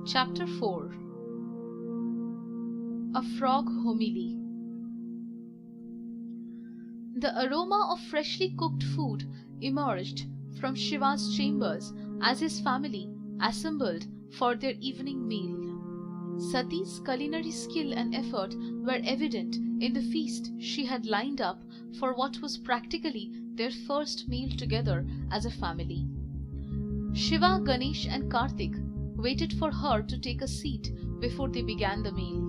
Chapter 4. A Frog Homily. The aroma of freshly cooked food emerged from Shiva's chambers as his family assembled for their evening meal. Sati's culinary skill and effort were evident in the feast she had lined up for what was practically their first meal together as a family. Shiva, Ganesh and Kartik waited for her to take a seat before they began the meal.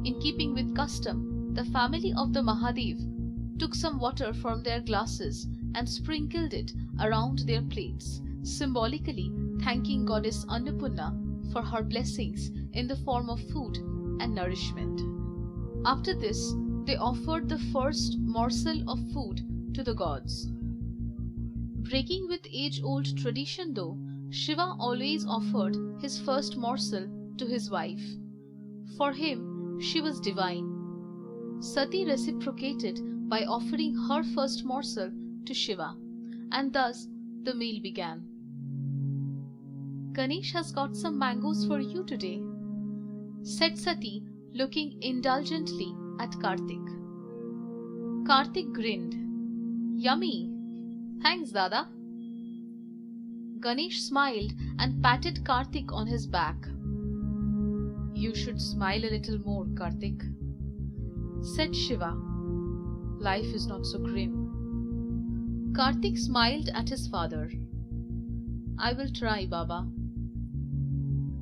In keeping with custom, the family of the Mahadev took some water from their glasses and sprinkled it around their plates, symbolically thanking goddess Annapurna for her blessings in the form of food and nourishment. After this, they offered the first morsel of food to the gods. Breaking with age-old tradition though, Shiva always offered his first morsel to his wife. For him, she was divine. Sati reciprocated by offering her first morsel to Shiva, and thus the meal began. "Ganesh has got some mangoes for you today," said Sati, looking indulgently at Kartik. Kartik grinned. "Yummy! Thanks, Dada." Ganesh smiled and patted Kartik on his back. "You should smile a little more, Kartik," said Shiva. "Life is not so grim." Kartik smiled at his father. "I will try, Baba."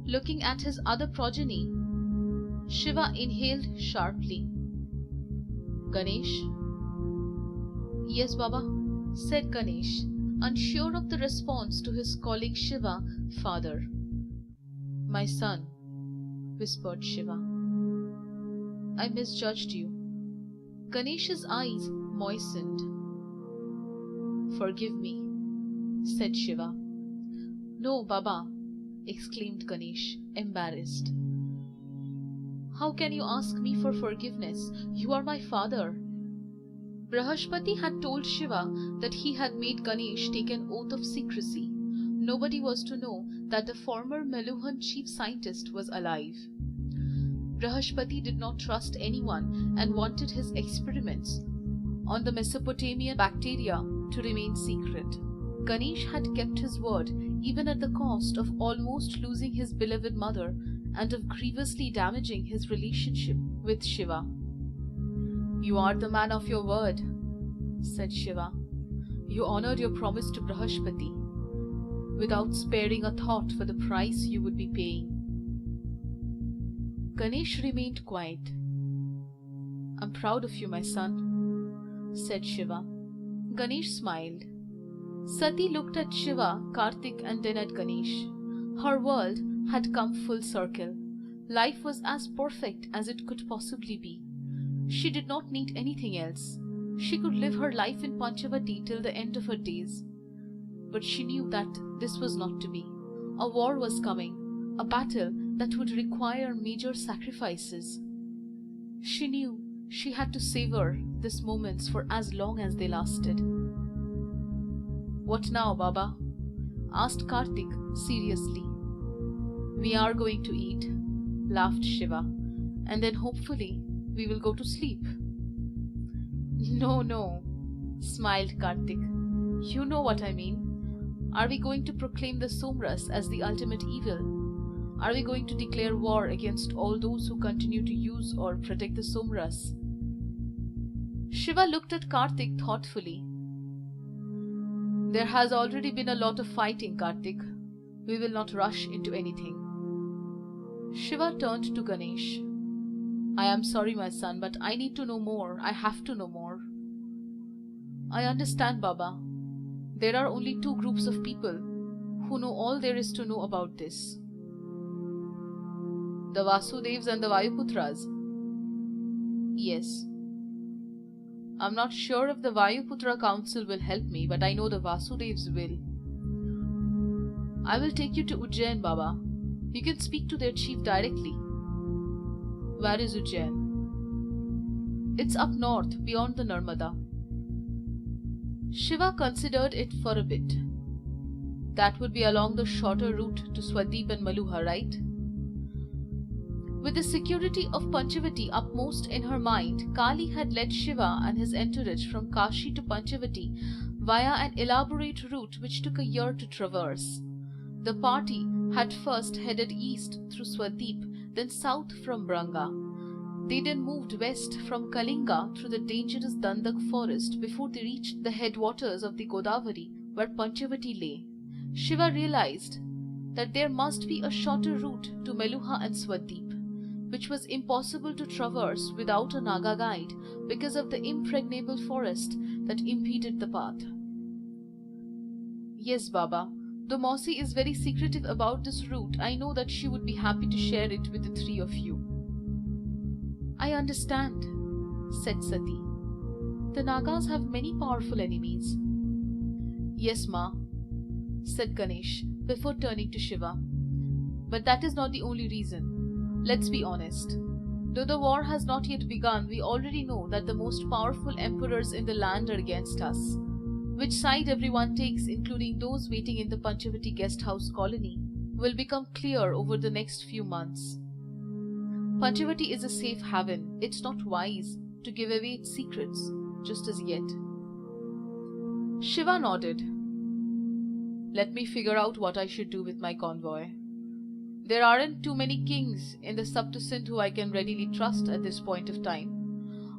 Looking at his other progeny, Shiva inhaled sharply. "Ganesh?" "Yes, Baba," said Ganesh, unsure of the response to his calling Shiva father. "My son," whispered Shiva, "I misjudged you." Ganesh's eyes moistened. "Forgive me," said Shiva. "No, Baba," exclaimed Ganesh, embarrassed. "How can you ask me for forgiveness? You are my father." Brahaspati had told Shiva that he had made Ganesh take an oath of secrecy. Nobody was to know that the former Meluhan chief scientist was alive. Brahaspati did not trust anyone and wanted his experiments on the Mesopotamian bacteria to remain secret. Ganesh had kept his word even at the cost of almost losing his beloved mother and of grievously damaging his relationship with Shiva. "You are the man of your word," said Shiva. "You honored your promise to Brahaspati without sparing a thought for the price you would be paying." Ganesh remained quiet. "I'm proud of you, my son," said Shiva. Ganesh smiled. Sati looked at Shiva, Kartik and then at Ganesh. Her world had come full circle. Life was as perfect as it could possibly be. She did not need anything else. She could live her life in Panchavati till the end of her days. But she knew that this was not to be. A war was coming, a battle that would require major sacrifices. She knew she had to savor these moments for as long as they lasted. "What now, Baba?" asked Kartik seriously. "We are going to eat," laughed Shiva, "and then hopefully we will go to sleep." No, smiled Kartik. "You know what I mean. Are we going to proclaim the Somras as the ultimate evil? Are we going to declare war against all those who continue to use or protect the Somras?" Shiva looked at Kartik thoughtfully. "There has already been a lot of fighting, Kartik. We will not rush into anything." Shiva turned to Ganesh. "I am sorry, my son, but I need to know more. I have to know more." "I understand, Baba. There are only two groups of people who know all there is to know about this. The Vasudevs and the Vayuputras." "Yes." "I'm not sure if the Vayuputra Council will help me, but I know the Vasudevs will." "I will take you to Ujjain, Baba. You can speak to their chief directly." "Where is Ujjain?" "It's up north, beyond the Narmada." Shiva considered it for a bit. That would be along the shorter route to Swadeep and Maluha, right? With the security of Panchavati upmost in her mind, Kali had led Shiva and his entourage from Kashi to Panchavati via an elaborate route which took a year to traverse. The party had first headed east through Swadeep, then south from Branga. They then moved west from Kalinga through the dangerous Dandak forest before they reached the headwaters of the Godavari, where Panchavati lay. Shiva realized that there must be a shorter route to Meluha and Swadeep, which was impossible to traverse without a Naga guide because of the impregnable forest that impeded the path. Yes, Baba. Though Mausi is very secretive about this route, I know that she would be happy to share it with the three of you. I understand, said Sati. The Nagas have many powerful enemies. Yes, Ma, said Ganesh before turning to Shiva. But that is not the only reason. Let's be honest. Though the war has not yet begun, we already know that the most powerful emperors in the land are against us. Which side everyone takes, including those waiting in the Panchavati guest house colony, will become clear over the next few months. Panchavati is a safe haven. It's not wise to give away its secrets, just as yet. Shiva nodded. Let me figure out what I should do with my convoy. There aren't too many kings in the Saptasint who I can readily trust at this point of time.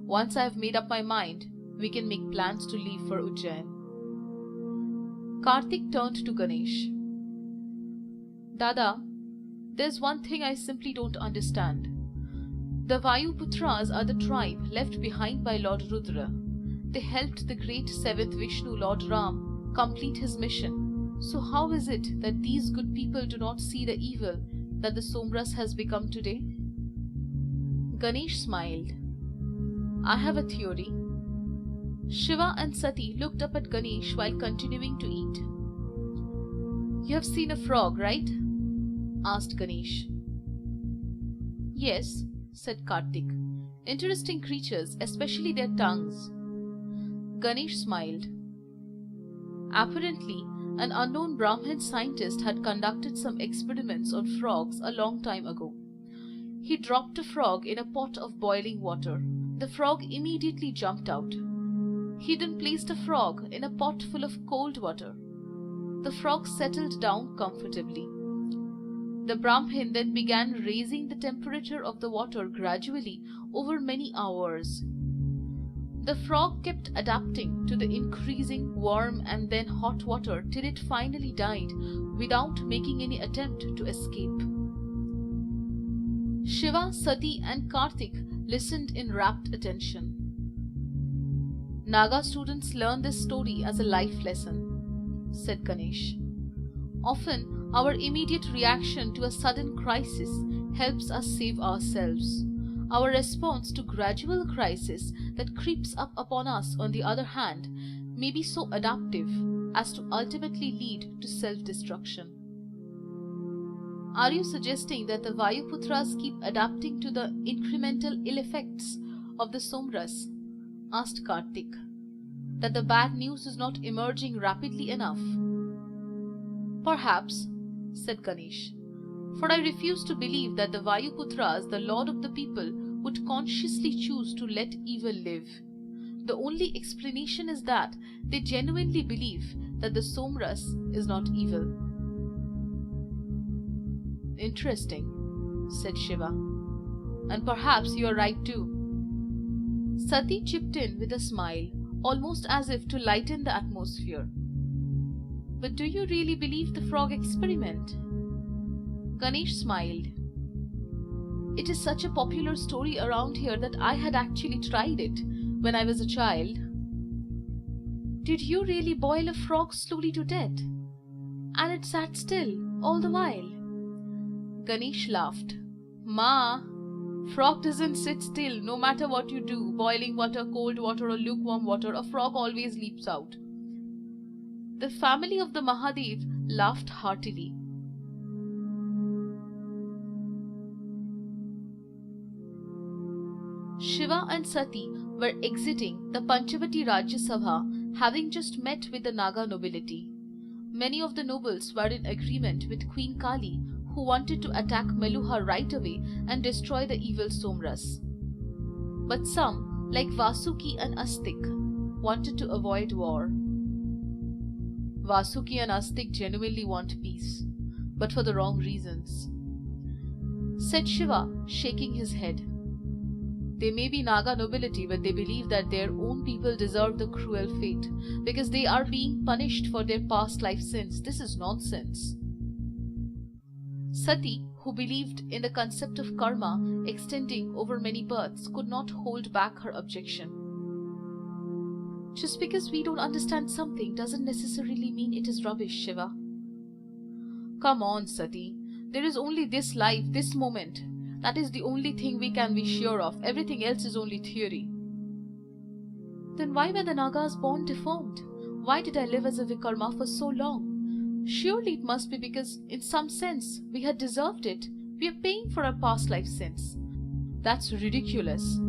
Once I have made up my mind, we can make plans to leave for Ujjain. Karthik turned to Ganesh. Dada, there's one thing I simply don't understand. The Vayuputras are the tribe left behind by Lord Rudra. They helped the great seventh Vishnu, Lord Ram, complete his mission. So how is it that these good people do not see the evil that the Somras has become today? Ganesh smiled. I have a theory. Shiva and Sati looked up at Ganesh while continuing to eat. You have seen a frog, right? Asked Ganesh. Yes, said Karthik. Interesting creatures, especially their tongues. Ganesh smiled. Apparently, an unknown Brahmin scientist had conducted some experiments on frogs a long time ago. He dropped a frog in a pot of boiling water. The frog immediately jumped out. He then placed a frog in a pot full of cold water. The frog settled down comfortably. The Brahmin then began raising the temperature of the water gradually over many hours. The frog kept adapting to the increasing warm and then hot water till it finally died without making any attempt to escape. Shiva, Sati and Karthik listened in rapt attention. Naga students learn this story as a life lesson, said Ganesh. Often, our immediate reaction to a sudden crisis helps us save ourselves. Our response to gradual crisis that creeps up upon us, on the other hand, may be so adaptive as to ultimately lead to self-destruction. Are you suggesting that the Vayuputras keep adapting to the incremental ill effects of the Somras? Asked Karthik. That the bad news is not emerging rapidly enough? Perhaps, said Ganesh, for I refuse to believe that the Vayuputras, the lord of the people, would consciously choose to let evil live. The only explanation is that they genuinely believe that the Somras is not evil. Interesting, said Shiva. And perhaps you are right too. Sati chipped in with a smile, almost as if to lighten the atmosphere. But do you really believe the frog experiment? Ganesh smiled. It is such a popular story around here that I had actually tried it when I was a child. Did you really boil a frog slowly to death? And it sat still all the while? Ganesh laughed. Ma, frog doesn't sit still no matter what you do. Boiling water, cold water or lukewarm water, a frog always leaps out. The family of the Mahadev laughed heartily. Shiva and Sati were exiting the Panchavati Rajya Sabha, having just met with the Naga nobility. Many of the nobles were in agreement with Queen Kali, who wanted to attack Meluha right away and destroy the evil Somras. But some, like Vasuki and Astik, wanted to avoid war. Vasuki and Astik genuinely want peace, but for the wrong reasons, said Shiva, shaking his head. They may be Naga nobility, but they believe that their own people deserve the cruel fate because they are being punished for their past life sins. This is nonsense. Sati, who believed in the concept of karma extending over many births, could not hold back her objection. Just because we don't understand something doesn't necessarily mean it is rubbish, Shiva. Come on, Sati. There is only this life, this moment. That is the only thing we can be sure of. Everything else is only theory. Then why were the Nagas born deformed? Why did I live as a Vikarma for so long? Surely it must be because, in some sense, we had deserved it. We are paying for our past life sins. That's ridiculous.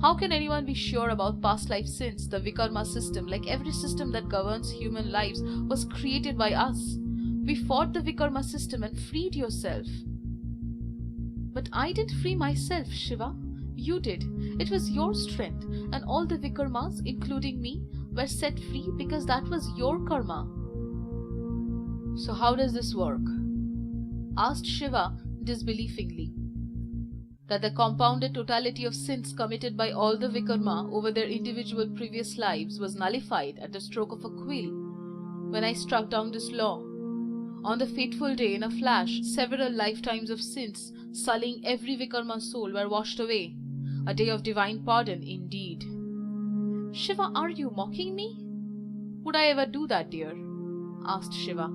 How can anyone be sure about past life sins? The Vikarma system, like every system that governs human lives, was created by us. We fought the Vikarma system and freed yourself. But I didn't free myself, Shiva. You did. It was your strength, and all the Vikarmas, including me, were set free because that was your karma. So how does this work? Asked Shiva disbelievingly. That the compounded totality of sins committed by all the Vikarma over their individual previous lives was nullified at the stroke of a quill when I struck down this law. On the fateful day, in a flash, several lifetimes of sins, sullying every Vikarma soul, were washed away. A day of divine pardon, indeed. Shiva, are you mocking me? Would I ever do that, dear? Asked Shiva,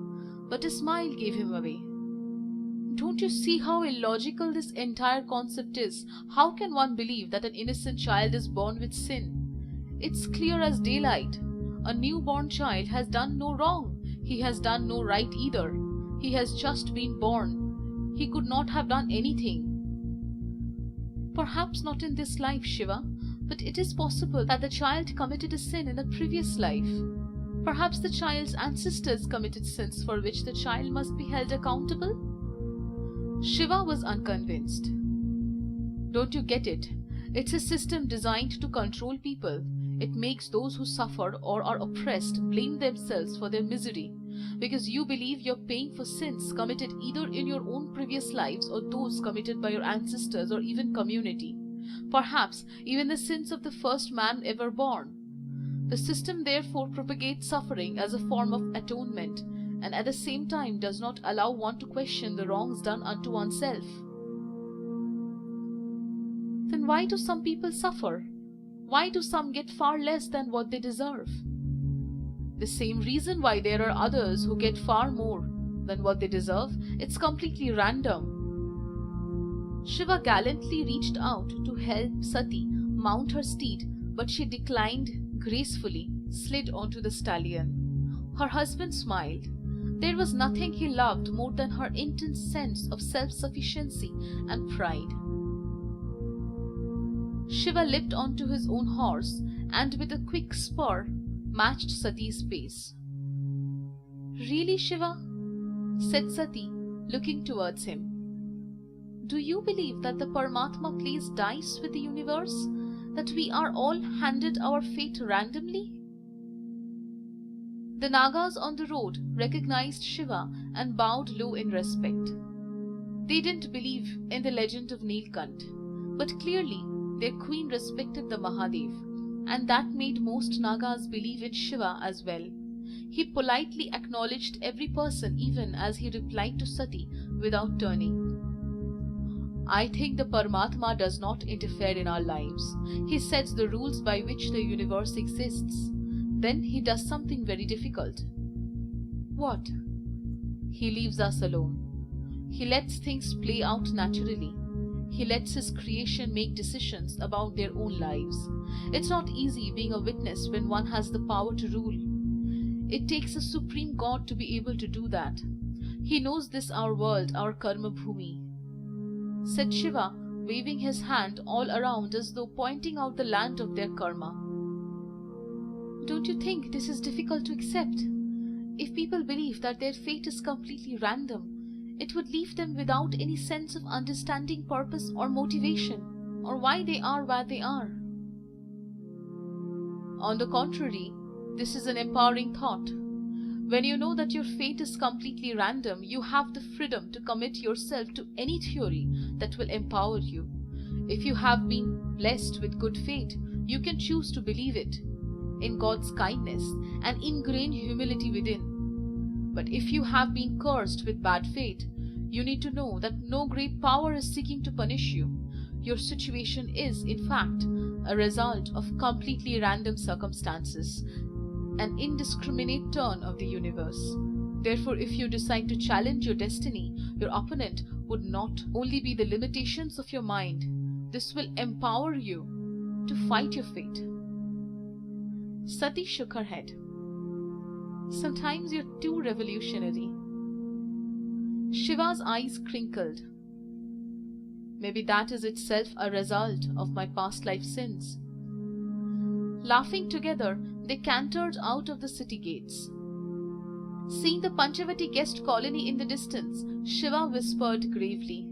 but a smile gave him away. Don't you see how illogical this entire concept is? How can one believe that an innocent child is born with sin? It's clear as daylight. A newborn child has done no wrong. He has done no right either. He has just been born. He could not have done anything. Perhaps not in this life, Shiva, but it is possible that the child committed a sin in a previous life. Perhaps the child's ancestors committed sins for which the child must be held accountable. Shiva was unconvinced. Don't you get it? It's a system designed to control people. It makes those who suffer or are oppressed blame themselves for their misery, because you believe you're paying for sins committed either in your own previous lives or those committed by your ancestors or even community. Perhaps even the sins of the first man ever born. The system therefore propagates suffering as a form of atonement, and at the same time does not allow one to question the wrongs done unto oneself. Then why do some people suffer? Why do some get far less than what they deserve? The same reason why there are others who get far more than what they deserve. It's completely random. Shiva gallantly reached out to help Sati mount her steed, but she declined gracefully, slid onto the stallion. Her husband smiled. There was nothing he loved more than her intense sense of self-sufficiency and pride. Shiva leapt onto his own horse and with a quick spur matched Sati's pace. Really, Shiva? Said Sati, looking towards him. Do you believe that the Paramatma plays dice with the universe? That we are all handed our fate randomly? The Nagas on the road recognized Shiva and bowed low in respect. They didn't believe in the legend of Nilkant, but clearly their queen respected the Mahadev, and that made most Nagas believe in Shiva as well. He politely acknowledged every person even as he replied to Sati without turning. I think the Paramatma does not interfere in our lives. He sets the rules by which the universe exists. Then he does something very difficult. What? He leaves us alone. He lets things play out naturally. He lets his creation make decisions about their own lives. It's not easy being a witness when one has the power to rule. It takes a supreme God to be able to do that. He knows this our world, our karma bhumi, said Shiva, waving his hand all around as though pointing out the land of their karma. Don't you think this is difficult to accept? If people believe that their fate is completely random, it would leave them without any sense of understanding purpose or motivation, or why they are where they are. On the contrary, this is an empowering thought. When you know that your fate is completely random, you have the freedom to commit yourself to any theory that will empower you. If you have been blessed with good fate, you can choose to believe it, in God's kindness and ingrained humility within. But if you have been cursed with bad fate, you need to know that no great power is seeking to punish you. Your situation is, in fact, a result of completely random circumstances, an indiscriminate turn of the universe. Therefore, if you decide to challenge your destiny, your opponent would not only be the limitations of your mind. This will empower you to fight your fate. Sati shook her head. Sometimes you're too revolutionary. Shiva's eyes crinkled. Maybe that is itself a result of my past life sins. Laughing together, they cantered out of the city gates. Seeing the Panchavati guest colony in the distance, Shiva whispered gravely,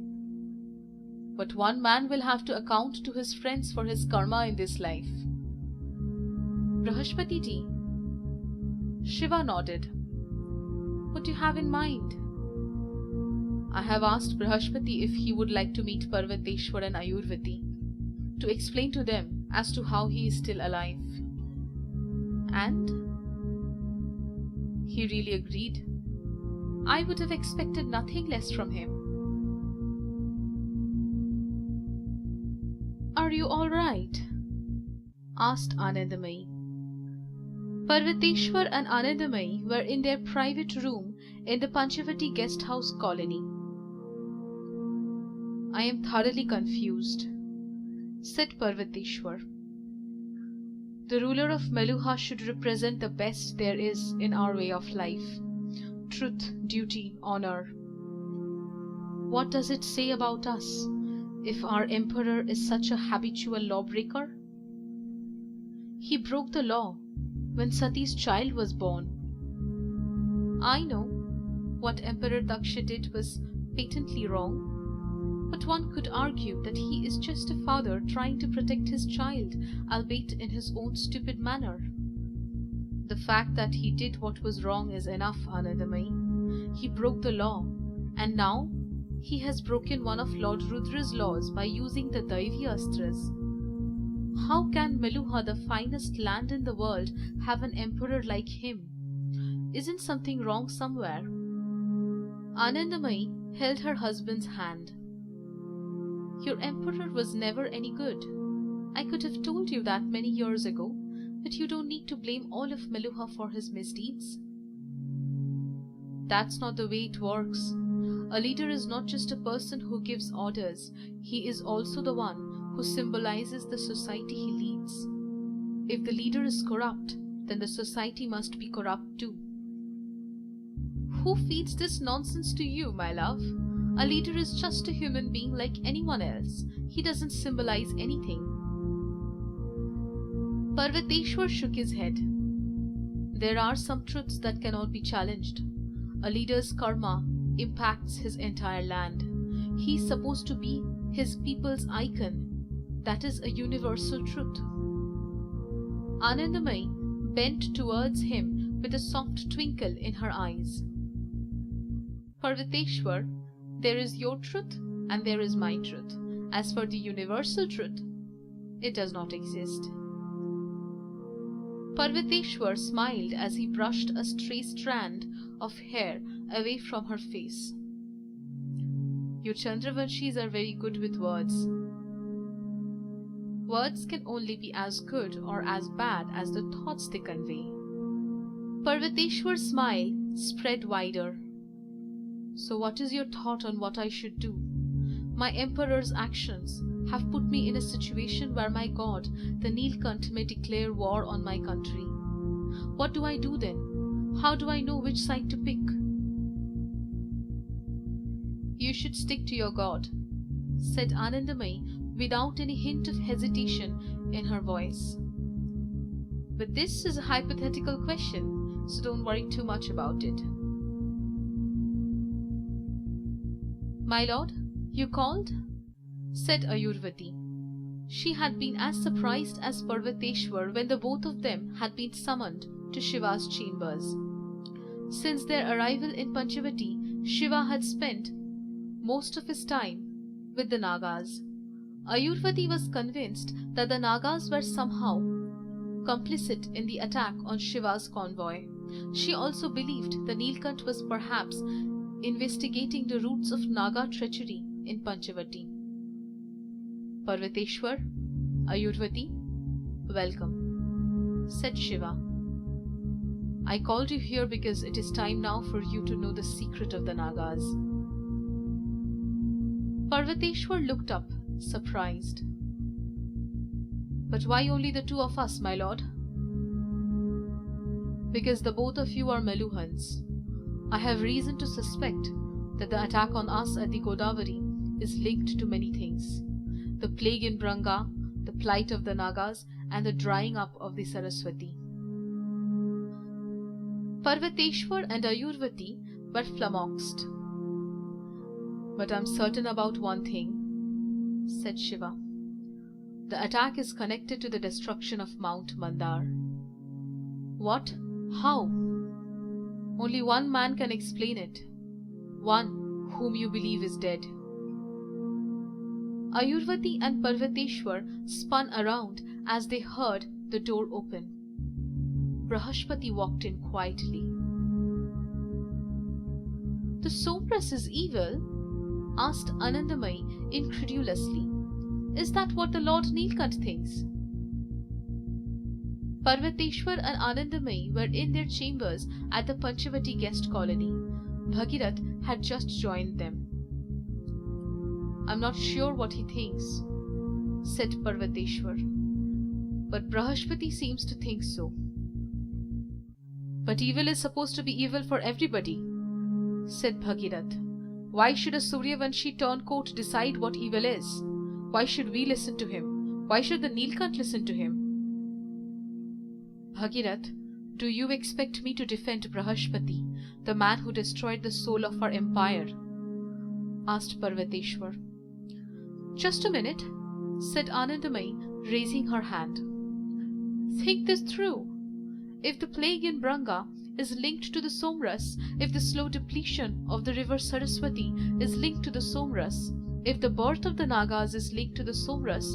"But one man will have to account to his friends for his karma in this life." "Brahaspati ji?" Shiva nodded. "What do you have in mind?" "I have asked Brahaspati if he would like to meet Parvateshwar and Ayurvati, to explain to them as to how he is still alive." "And?" "He really agreed. I would have expected nothing less from him." "Are you all right?" asked Anandamayi. Parvateshwar and Anandamayi were in their private room in the Panchavati guest house colony. "I am thoroughly confused," said Parvateshwar. "The ruler of Meluha should represent the best there is in our way of life: truth, duty, honor. What does it say about us if our emperor is such a habitual lawbreaker? He broke the law when Sati's child was born. I know what Emperor Daksha did was patently wrong, but one could argue that he is just a father trying to protect his child, albeit in his own stupid manner. The fact that he did what was wrong is enough, Anandamayi. He broke the law, and now he has broken one of Lord Rudra's laws by using the Daivi Astras. How can Meluha, the finest land in the world, have an emperor like him? Isn't something wrong somewhere?" Anandamayi held her husband's hand. "Your emperor was never any good. I could have told you that many years ago, but you don't need to blame all of Meluha for his misdeeds." "That's not the way it works. A leader is not just a person who gives orders. He is also the one who symbolizes the society he leads. If the leader is corrupt, then the society must be corrupt too." "Who feeds this nonsense to you, my love? A leader is just a human being like anyone else. He doesn't symbolize anything." Parvateshwar shook his head. "There are some truths that cannot be challenged. A leader's karma impacts his entire land. He is supposed to be his people's icon. That is a universal truth." Anandamayi bent towards him with a soft twinkle in her eyes. "Parvateshwar, there is your truth and there is my truth. As for the universal truth, it does not exist." Parvateshwar smiled as he brushed a stray strand of hair away from her face. "You Chandravanshis are very good with words. Words can only be as good or as bad as the thoughts they convey." Parvateshwar's smile spread wider. "So what is your thought on what I should do? My emperor's actions have put me in a situation where my god, the Nilkant, may declare war on my country. What do I do then? How do I know which side to pick?" "You should stick to your god," said Anandamayi without any hint of hesitation in her voice. "But this is a hypothetical question. so don't worry too much about it. My lord, you called? Said Ayurvati. She had been as surprised as Parvateshwar when the both of them had been summoned to Shiva's chambers. Since their arrival in Panchavati, Shiva had spent most of his time with the Nagas. Ayurvati was convinced that the Nagas were somehow complicit in the attack on Shiva's convoy. She also believed the Nilkant was perhaps investigating the roots of Naga treachery in Panchavati. Parvateshwar, Ayurvati, welcome, said Shiva. I called you here because it is time now for you to know the secret of the Nagas. Parvateshwar looked up, surprised. But why only the two of us, my lord? Because the both of you are Meluhans. I have reason to suspect that the attack on us at the Godavari is linked to many things. The plague in Branga, the plight of the Nagas, and the drying up of the Saraswati. Parvateshwar and Ayurvati were flummoxed. But I'm certain about one thing, said Shiva. The attack is connected to the destruction of Mount Mandar. What? How? Only one man can explain it. One whom you believe is dead. Ayurvati and Parvateshwar spun around as they heard the door open. Brahaspati walked in quietly. The Somras is evil? Asked Anandamayi incredulously. Is that what the Lord Nilkant thinks? Parvateshwar and Anandamayi were in their chambers at the Panchavati guest colony. Bhagirath had just joined them. I'm not sure what he thinks, said Parvateshwar, but Brahaspati seems to think so. But evil is supposed to be evil for everybody, said Bhagirath. Why should a Suryavanshi turncoat decide what evil is? Why should we listen to him? Why should the Nilkant listen to him? Bhagirath, do you expect me to defend Brahaspati, the man who destroyed the soul of our empire? Asked Parvateshwar. Just a minute, said Anandamayi, raising her hand. Think this through. If the plague in Branga is linked to the Somras, if the slow depletion of the river Saraswati is linked to the Somras, if the birth of the Nagas is linked to the Somras,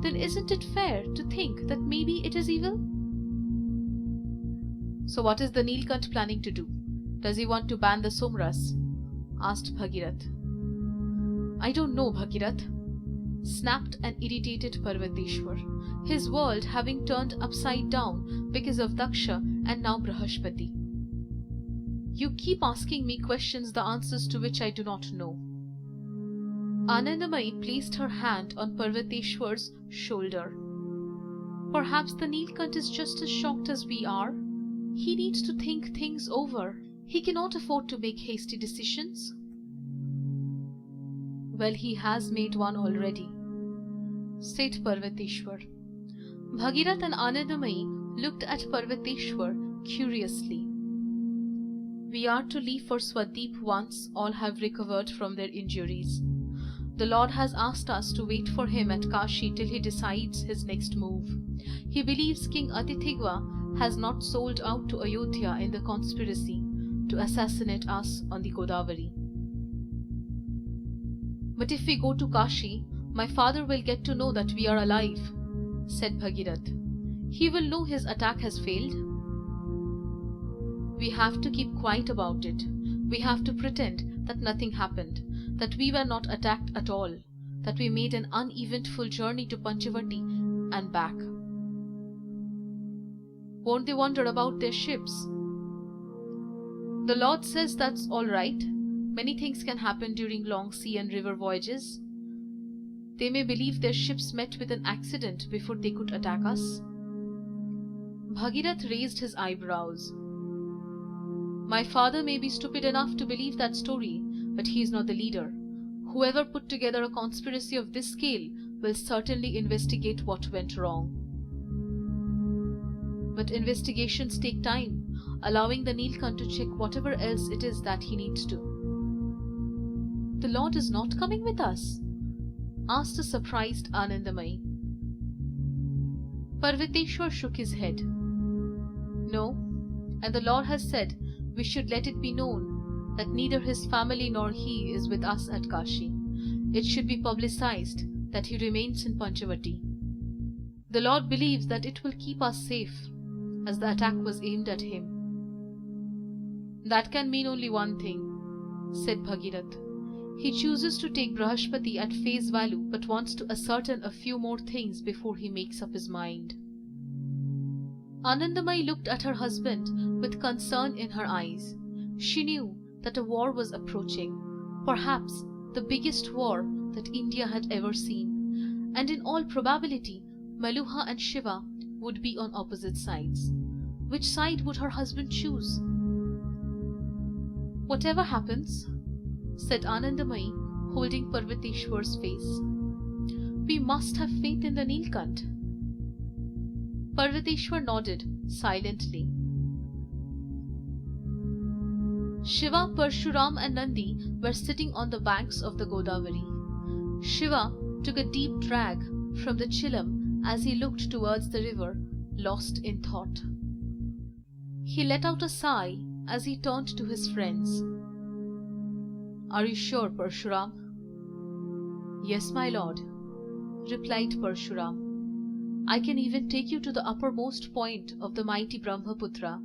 then isn't it fair to think that maybe it is evil? So what is the Nilkant planning to do? Does he want to ban the Somras? Asked Bhagirath. I don't know, Bhagirath, snapped an irritated Parvateshwar, his world having turned upside down because of Daksha and now Brahaspati. You keep asking me questions the answers to which I do not know. Anandamayi placed her hand on Parvateshwar's shoulder. Perhaps the Nilkant is just as shocked as we are. He needs to think things over. He cannot afford to make hasty decisions. Well, he has made one already, said Parvateshwar. Bhagirath and Anandamayi looked at Parvateshwar curiously. We are to leave for Swadweep once all have recovered from their injuries. The Lord has asked us to wait for him at Kashi till he decides his next move. He believes King Atithigva has not sold out to Ayodhya in the conspiracy to assassinate us on the Godavari. But if we go to Kashi, my father will get to know that we are alive, said Bhagirath. He will know his attack has failed. We have to keep quiet about it. We have to pretend that nothing happened, that we were not attacked at all, that we made an uneventful journey to Panchavati and back. Won't they wonder about their ships? The Lord says that's all right. Many things can happen during long sea and river voyages. They may believe their ships met with an accident before they could attack us. Bhagirath raised his eyebrows. My father may be stupid enough to believe that story, but he is not the leader. Whoever put together a conspiracy of this scale will certainly investigate what went wrong. But investigations take time. allowing the Nilkant to check whatever else it is that he needs to. "The Lord is not coming with us?" asked a surprised Anandamayi. Parvateshwar shook his head. "No, and the Lord has said we should let it be known that neither his family nor he is with us at Kashi. It should be publicized that he remains in Panchavati. The Lord believes that it will keep us safe, as the attack was aimed at him." "That can mean only one thing," said Bhagirath. "He chooses to take Brahaspati at face value but wants to ascertain a few more things before he makes up his mind." Anandamayi looked at her husband with concern in her eyes. She knew that a war was approaching, perhaps the biggest war that India had ever seen, and in all probability Meluha and Shiva would be on opposite sides. Which side would her husband choose? "Whatever happens," said Anandamayi, holding Parvateshwar's face, "we must have faith in the Nilkant." Parvateshwar nodded silently. Shiva, Parshuram and Nandi were sitting on the banks of the Godavari. Shiva took a deep drag from the chillum as he looked towards the river, lost in thought. He let out a sigh as he turned to his friends. "Are you sure, Parshuram?" "Yes, my lord," replied Parshuram. "I can even take you to the uppermost point of the mighty Brahmaputra,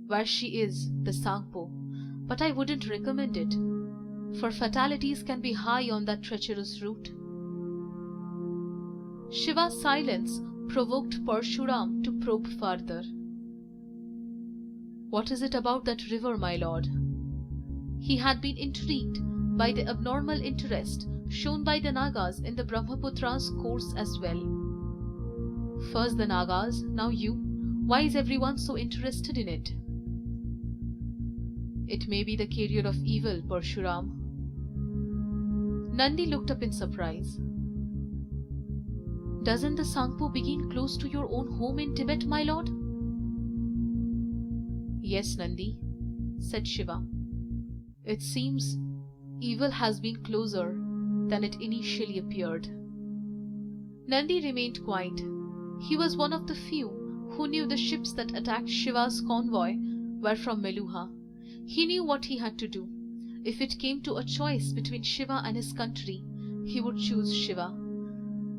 where she is, the Sangpo, but I wouldn't recommend it, for fatalities can be high on that treacherous route." Shiva's silence provoked Parshuram to probe further. "What is it about that river, my lord?" He had been intrigued by the abnormal interest shown by the Nagas in the Brahmaputra's course as well. "First the Nagas, now you. Why is everyone so interested in it?" "It may be the carrier of evil, Parshuram." Nandi looked up in surprise. "Doesn't the Sangpo begin close to your own home in Tibet, my lord?" "Yes, Nandi," said Shiva. "It seems evil has been closer than it initially appeared." Nandi remained quiet. He was one of the few who knew the ships that attacked Shiva's convoy were from Meluha. He knew what he had to do. If it came to a choice between Shiva and his country, he would choose Shiva.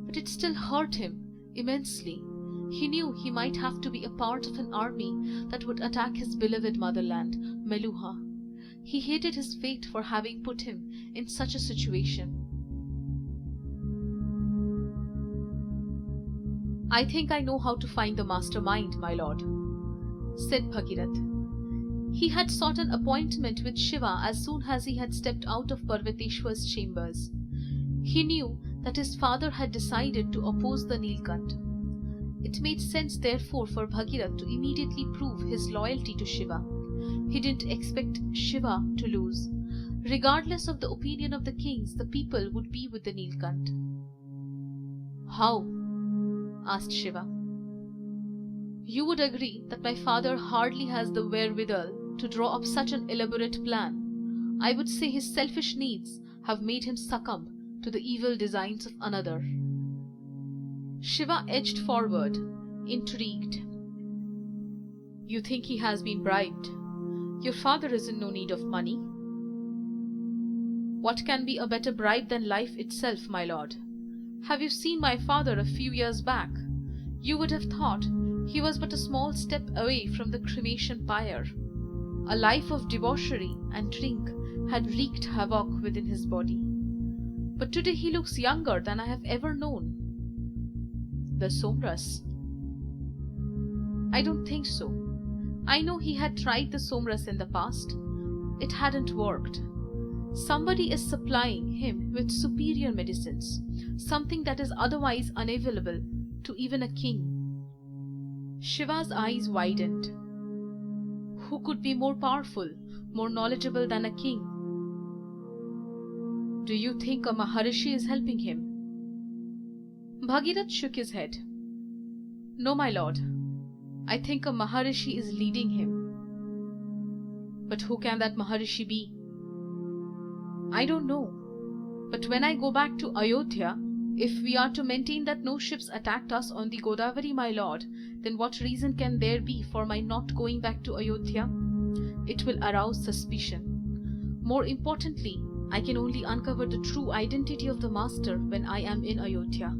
But it still hurt him immensely. He knew he might have to be a part of an army that would attack his beloved motherland, Meluha. He hated his fate for having put him in such a situation. "I think I know how to find the mastermind, my lord," said Bhagirath. He had sought an appointment with Shiva as soon as he had stepped out of Parvateshwar's chambers. He knew that his father had decided to oppose the Nilkant. It made sense therefore for Bhagirath to immediately prove his loyalty to Shiva. He didn't expect Shiva to lose. Regardless of the opinion of the kings, the people would be with the Nilkant. "How?" asked Shiva. "You would agree that my father hardly has the wherewithal to draw up such an elaborate plan. I would say his selfish needs have made him succumb to the evil designs of another." Shiva edged forward, intrigued. "You think he has been bribed? Your father is in no need of money." "What can be a better bribe than life itself, my lord? Have you seen my father a few years back? You would have thought he was but a small step away from the cremation pyre. A life of debauchery and drink had wreaked havoc within his body. But today he looks younger than I have ever known." "The Somras?" "I don't think so. I know he had tried the Somras in the past. It hadn't worked. Somebody is supplying him with superior medicines, something that is otherwise unavailable to even a king." Shiva's eyes widened. Who could be more powerful, more knowledgeable than a king? "Do you think a Maharishi is helping him?" Bhagirath shook his head. "No, my lord. I think a Maharishi is leading him." But who can that Maharishi be? I don't know. But when I go back to Ayodhya, if we are to maintain that no ships attacked us on the Godavari, my lord, then what reason can there be for my not going back to Ayodhya? It will arouse suspicion. More importantly, I can only uncover the true identity of the master when I am in Ayodhya.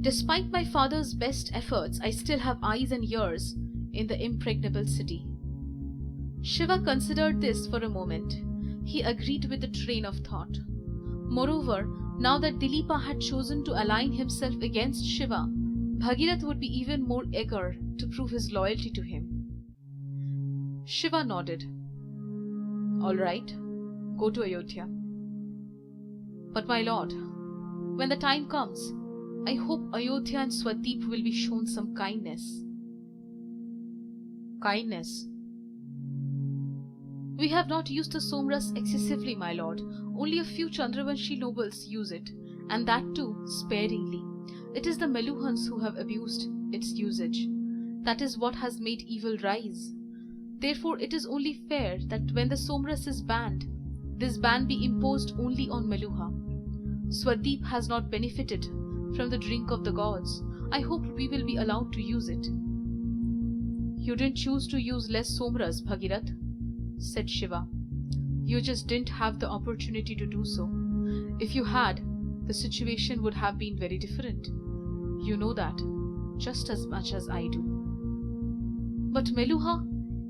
Despite my father's best efforts, I still have eyes and ears in the impregnable city. Shiva considered this for a moment. He agreed with the train of thought. Moreover, now that Dilipa had chosen to align himself against Shiva, Bhagirath would be even more eager to prove his loyalty to him. Shiva nodded. All right, go to Ayodhya. But my lord, when the time comes, I hope Ayodhya and Swadeep will be shown some kindness. Kindness? We have not used the Somras excessively, my lord. Only a few Chandravanshi nobles use it, and that too sparingly. It is the Meluhans who have abused its usage. That is what has made evil rise. Therefore it is only fair that when the Somras is banned, this ban be imposed only on Meluha. Swadeep has not benefited from the drink of the gods. I hope we will be allowed to use it. You didn't choose to use less Somras, Bhagirath, said Shiva. You just didn't have the opportunity to do so. If you had, the situation would have been very different. You know that, just as much as I do. But Meluha?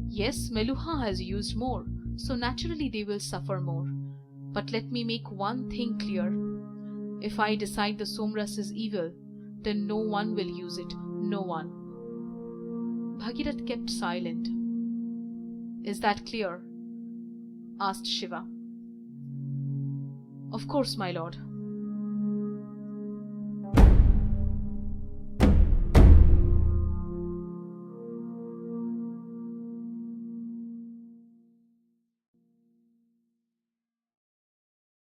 Yes, Meluha has used more, so naturally they will suffer more. But let me make one thing clear. If I decide the Somras is evil, then no one will use it, no one. Bhagirath kept silent. Is that clear? Asked Shiva. Of course, my lord.